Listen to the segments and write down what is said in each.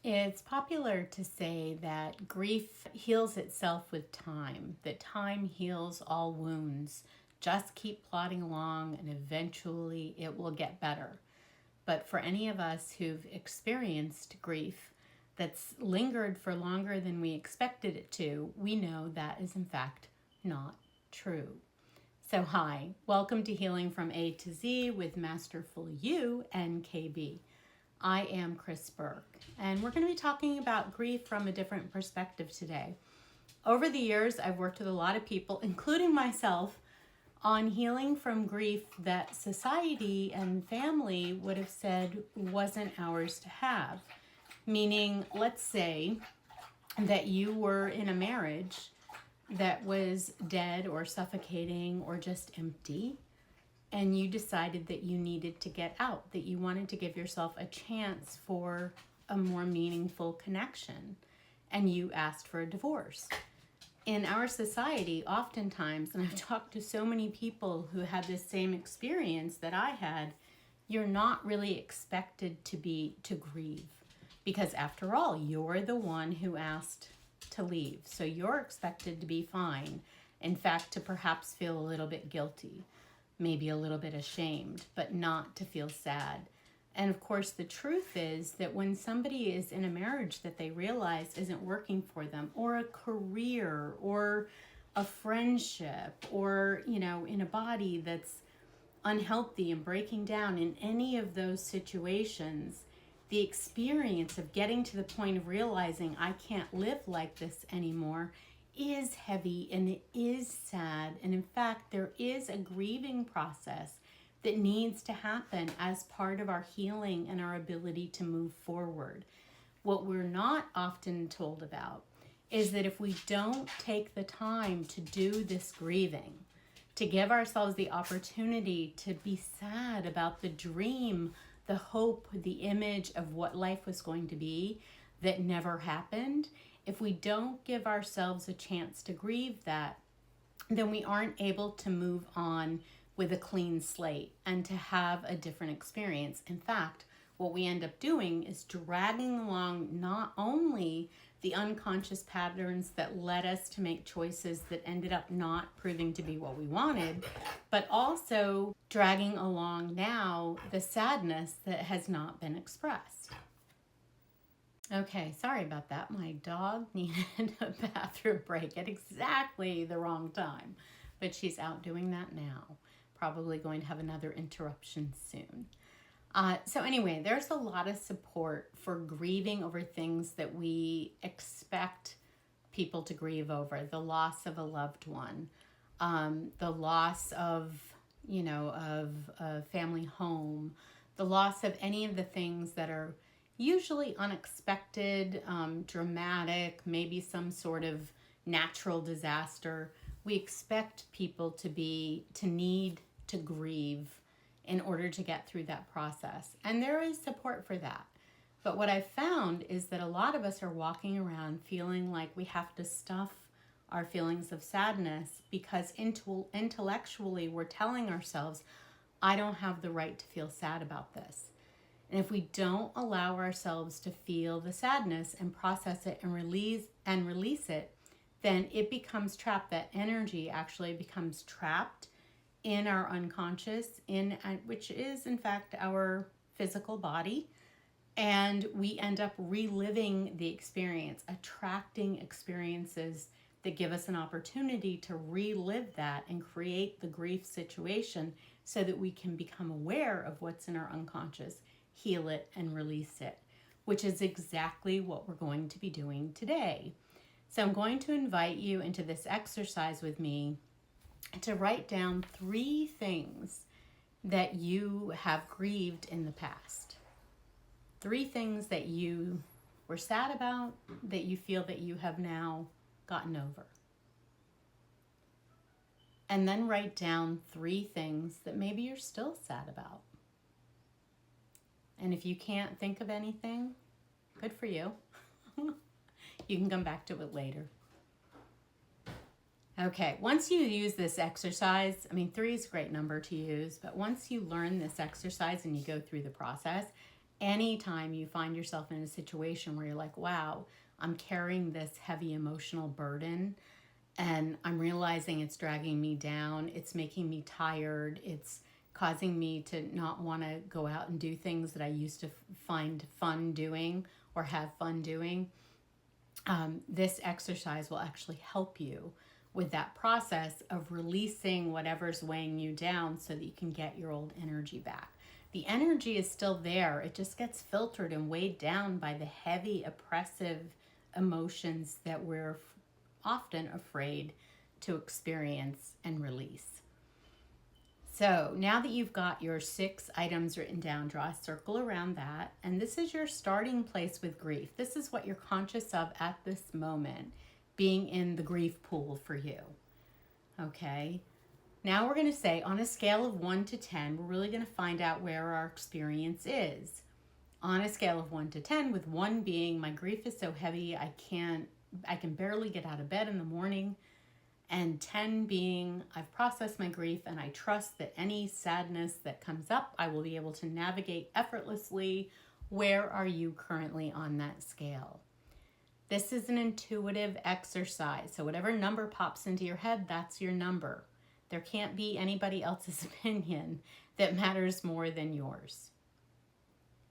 It's popular to say that grief heals itself with time, that time heals all wounds. Just keep plodding along and eventually it will get better. But for any of us who've experienced grief that's lingered for longer than we expected it to, we know that is in fact not true. So, hi, welcome to Healing from A to Z with Masterful You and KB. I am Chris Burke, and we're going to be talking about grief from a different perspective today. Over the years, I've worked with a lot of people, including myself, on healing from grief that society and family would have said wasn't ours to have. Meaning, let's say that you were in a marriage that was dead or suffocating or just empty, and you decided that you needed to get out, that you wanted to give yourself a chance for a more meaningful connection, and you asked for a divorce. In our society, oftentimes, and I've talked to so many people who had this same experience that I had, you're not really expected to grieve. Because after all, you're the one who asked to leave. So you're expected to be fine. In fact, to perhaps feel a little bit guilty, maybe a little bit ashamed, but not to feel sad. And of course, the truth is that when somebody is in a marriage that they realize isn't working for them, or a career, or a friendship, or, in a body that's unhealthy and breaking down, in any of those situations, the experience of getting to the point of realizing I can't live like this anymore is heavy and it is sad. And in fact, there is a grieving process that needs to happen as part of our healing and our ability to move forward. What we're not often told about is that if we don't take the time to do this grieving, to give ourselves the opportunity to be sad about the dream, the hope, the image of what life was going to be that never happened, if we don't give ourselves a chance to grieve that, then we aren't able to move on with a clean slate and to have a different experience. In fact, what we end up doing is dragging along not only the unconscious patterns that led us to make choices that ended up not proving to be what we wanted, but also dragging along now the sadness that has not been expressed. Okay, sorry about that. My dog needed a bathroom break at exactly the wrong time, but she's out doing that now. Probably going to have another interruption soon. So anyway, there's a lot of support for grieving over things that we expect people to grieve over. The loss of a loved one, the loss of a family home, the loss of any of the things that are usually unexpected, dramatic, maybe some sort of natural disaster. We expect people to need to grieve in order to get through that process. And there is support for that. But what I've found is that a lot of us are walking around feeling like we have to stuff our feelings of sadness because intellectually we're telling ourselves, I don't have the right to feel sad about this. And if we don't allow ourselves to feel the sadness and process it and release it, then it becomes trapped. That energy actually becomes trapped in our unconscious, which is in fact our physical body. And we end up reliving the experience, attracting experiences that give us an opportunity to relive that and create the grief situation so that we can become aware of what's in our unconscious, heal it, and release it, which is exactly what we're going to be doing today. So I'm going to invite you into this exercise with me to write down 3 things that you have grieved in the past. 3 things that you were sad about, that you feel that you have now gotten over. And then write down 3 things that maybe you're still sad about. And if you can't think of anything, good for you. You can come back to it later. Okay, once you use this exercise, 3 is a great number to use, but once you learn this exercise and you go through the process, Anytime you find yourself in a situation where you're like, wow, I'm carrying this heavy emotional burden and I'm realizing it's dragging me down, it's making me tired, it's causing me to not want to go out and do things that I used to find fun doing or have fun doing, this exercise will actually help you with that process of releasing whatever's weighing you down so that you can get your old energy back. The energy is still there, it just gets filtered and weighed down by the heavy, oppressive emotions that we're often afraid to experience and release. So now that you've got your 6 items written down, draw a circle around that. And this is your starting place with grief. This is what you're conscious of at this moment, being in the grief pool for you. Okay. Now we're going to say on a scale of 1 to 10, we're really going to find out where our experience is. On a scale of 1 to 10, with 1 being my grief is so heavy I can barely get out of bed in the morning, and 10 being I've processed my grief and I trust that any sadness that comes up I will be able to navigate effortlessly. Where are you currently on that scale? This is an intuitive exercise, so whatever number pops into your head, that's your number. There can't be anybody else's opinion that matters more than yours.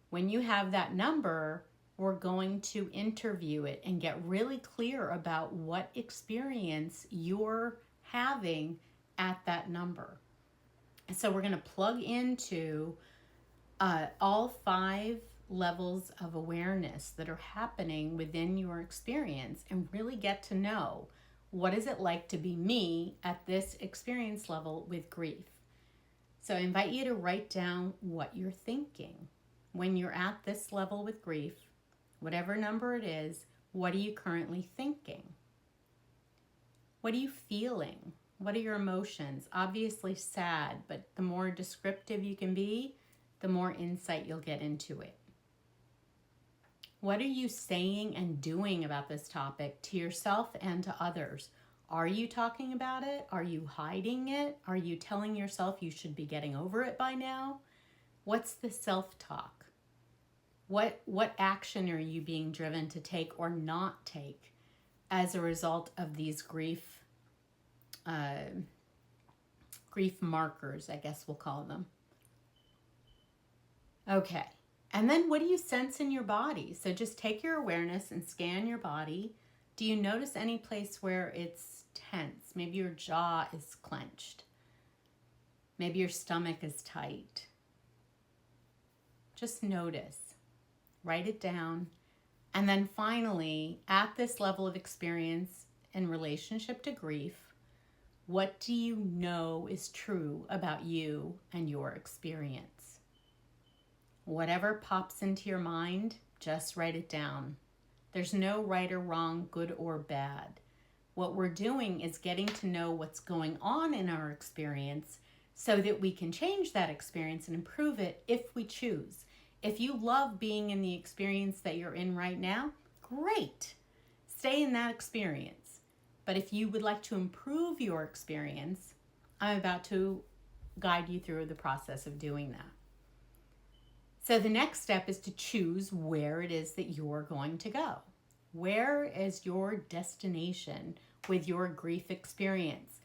When you have that number, we're going to interview it and get really clear about what experience you're having at that number. So we're going to plug into all 5 levels of awareness that are happening within your experience and really get to know what is it like to be me at this experience level with grief. So I invite you to write down what you're thinking. When you're at this level with grief, whatever number it is, what are you currently thinking? What are you feeling? What are your emotions? Obviously sad, but the more descriptive you can be, the more insight you'll get into it. What are you saying and doing about this topic to yourself and to others? Are you talking about it? Are you hiding it? Are you telling yourself you should be getting over it by now? What's the self-talk? What action are you being driven to take or not take as a result of these grief markers, I guess we'll call them. Okay, and then what do you sense in your body? So just take your awareness and scan your body. Do you notice any place where it's tense? Maybe your jaw is clenched. Maybe your stomach is tight. Just notice. Write it down. And then finally, at this level of experience in relationship to grief, what do you know is true about you and your experience? Whatever pops into your mind, just write it down. There's no right or wrong, good or bad. What we're doing is getting to know what's going on in our experience so that we can change that experience and improve it if we choose. If you love being in the experience that you're in right now, great. Stay in that experience. But if you would like to improve your experience, I'm about to guide you through the process of doing that. So the next step is to choose where it is that you're going to go. Where is your destination with your grief experience?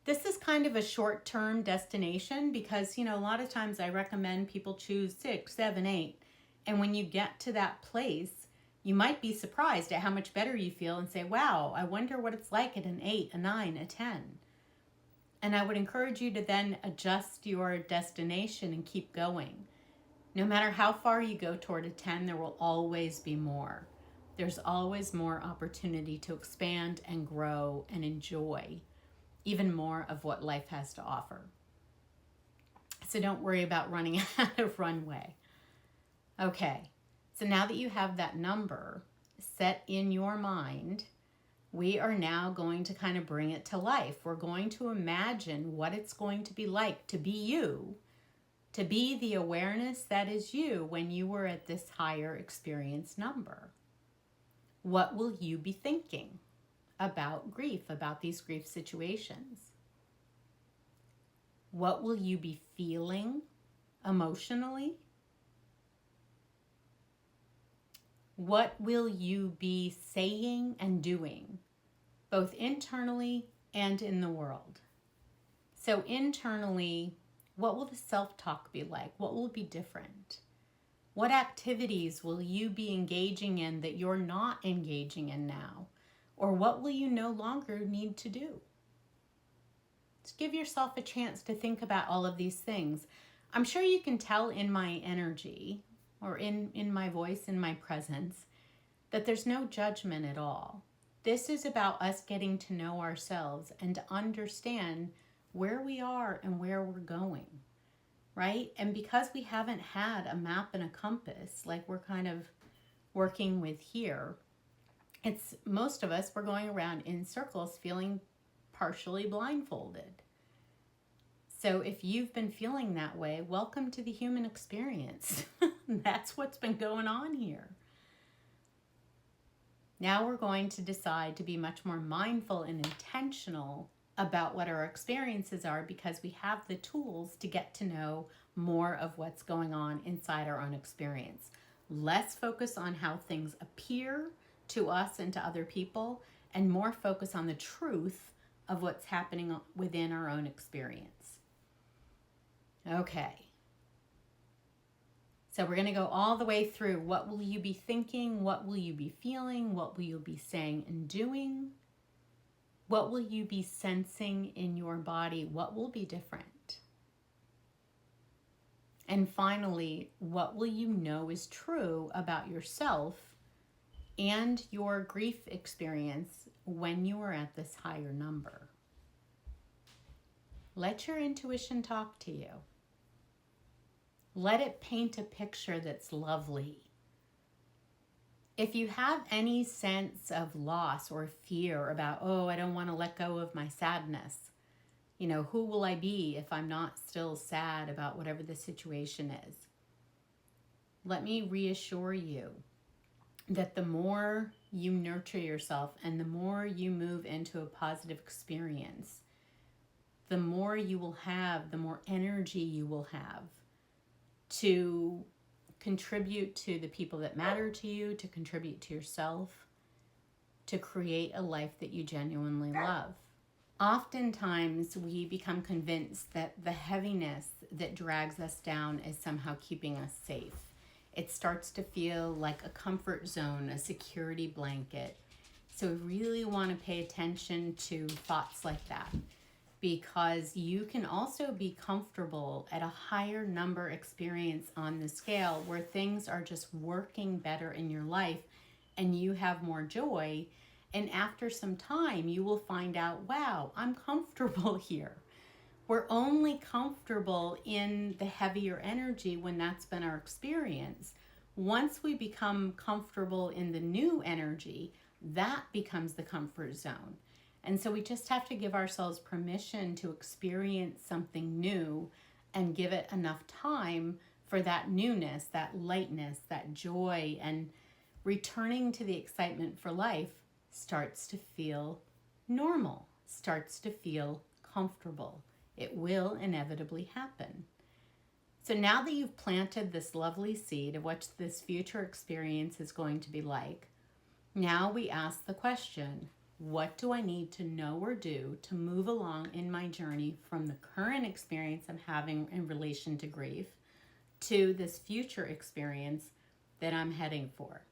This is kind of a short-term destination because, a lot of times I recommend people choose 6, 7, 8. And when you get to that place, you might be surprised at how much better you feel and say, wow, I wonder what it's like at an 8, a 9, a 10. And I would encourage you to then adjust your destination and keep going. No matter how far you go toward a 10, there will always be more. There's always more opportunity to expand and grow and enjoy even more of what life has to offer. So don't worry about running out of runway. Okay, so now that you have that number set in your mind, we are now going to kind of bring it to life. We're going to imagine what it's going to be like to be you, to be the awareness that is you when you were at this higher experience number. What will you be thinking about grief, about these grief situations? What will you be feeling emotionally? What will you be saying and doing, both internally and in the world? So internally, what will the self-talk be like? What will be different? What activities will you be engaging in that you're not engaging in now? Or what will you no longer need to do? Just give yourself a chance to think about all of these things. I'm sure you can tell in my energy or in my voice, in my presence, that there's no judgment at all. This is about us getting to know ourselves and to understand where we are and where we're going, right? And because we haven't had a map and a compass like we're kind of working with here, it's most of us, we're going around in circles feeling partially blindfolded. So if you've been feeling that way, welcome to the human experience. That's what's been going on here. Now we're going to decide to be much more mindful and intentional about what our experiences are, because we have the tools to get to know more of what's going on inside our own experience. Less focus on how things appear to us and to other people, and more focus on the truth of what's happening within our own experience. Okay. So we're going to go all the way through. What will you be thinking? What will you be feeling? What will you be saying and doing? What will you be sensing in your body? What will be different? And finally, what will you know is true about yourself and your grief experience when you are at this higher number? Let your intuition talk to you. Let it paint a picture that's lovely. If you have any sense of loss or fear about, oh, I don't want to let go of my sadness, who will I be if I'm not still sad about whatever the situation is? Let me reassure you that the more you nurture yourself and the more you move into a positive experience, the more you will have, the more energy you will have to contribute to the people that matter to you, to contribute to yourself, to create a life that you genuinely love. Oftentimes, we become convinced that the heaviness that drags us down is somehow keeping us safe. It starts to feel like a comfort zone, a security blanket. So we really want to pay attention to thoughts like that, because you can also be comfortable at a higher number experience on the scale where things are just working better in your life and you have more joy. And after some time, you will find out, wow, I'm comfortable here. We're only comfortable in the heavier energy when that's been our experience. Once we become comfortable in the new energy, that becomes the comfort zone. And so we just have to give ourselves permission to experience something new and give it enough time for that newness, that lightness, that joy, and returning to the excitement for life starts to feel normal, starts to feel comfortable. It will inevitably happen. So now that you've planted this lovely seed of what this future experience is going to be like, now we ask the question, what do I need to know or do to move along in my journey from the current experience I'm having in relation to grief to this future experience that I'm heading for?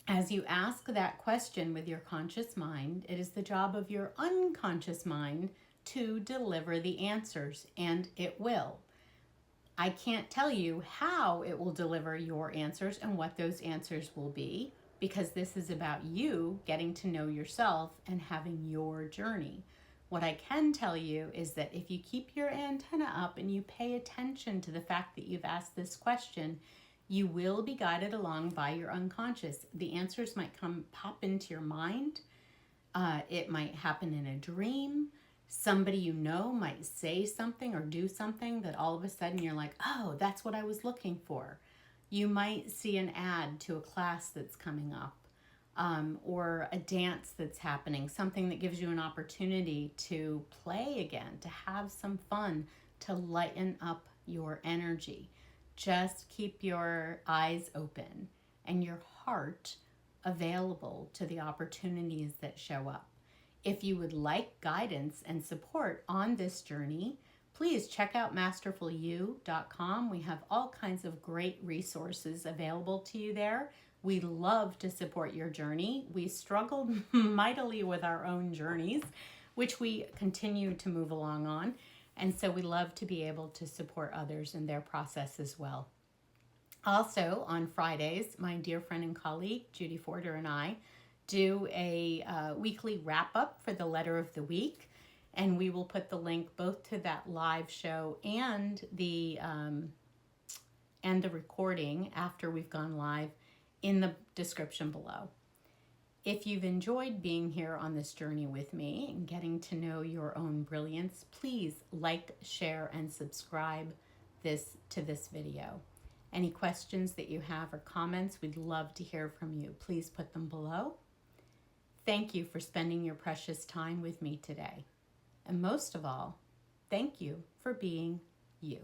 As you ask that question with your conscious mind, it is the job of your unconscious mind to deliver the answers, and it will. I can't tell you how it will deliver your answers and what those answers will be, because this is about you getting to know yourself and having your journey. What I can tell you is that if you keep your antenna up and you pay attention to the fact that you've asked this question, you will be guided along by your unconscious. The answers might pop into your mind. It might happen in a dream. Somebody you know might say something or do something that all of a sudden you're like, oh, that's what I was looking for. You might see an ad to a class that's coming up, or a dance that's happening, something that gives you an opportunity to play again, to have some fun, to lighten up your energy. Just keep your eyes open and your heart available to the opportunities that show up. If you would like guidance and support on this journey, please check out masterfulyou.com. We have all kinds of great resources available to you there. We love to support your journey. We struggled mightily with our own journeys, which we continue to move along on. And so we love to be able to support others in their process as well. Also, on Fridays, my dear friend and colleague, Judy Forder, and I do a weekly wrap-up for the letter of the week. And we will put the link both to that live show and the recording after we've gone live in the description below. If you've enjoyed being here on this journey with me and getting to know your own brilliance, please like, share, and subscribe to this video. Any questions that you have or comments, we'd love to hear from you. Please put them below. Thank you for spending your precious time with me today. And most of all, thank you for being you.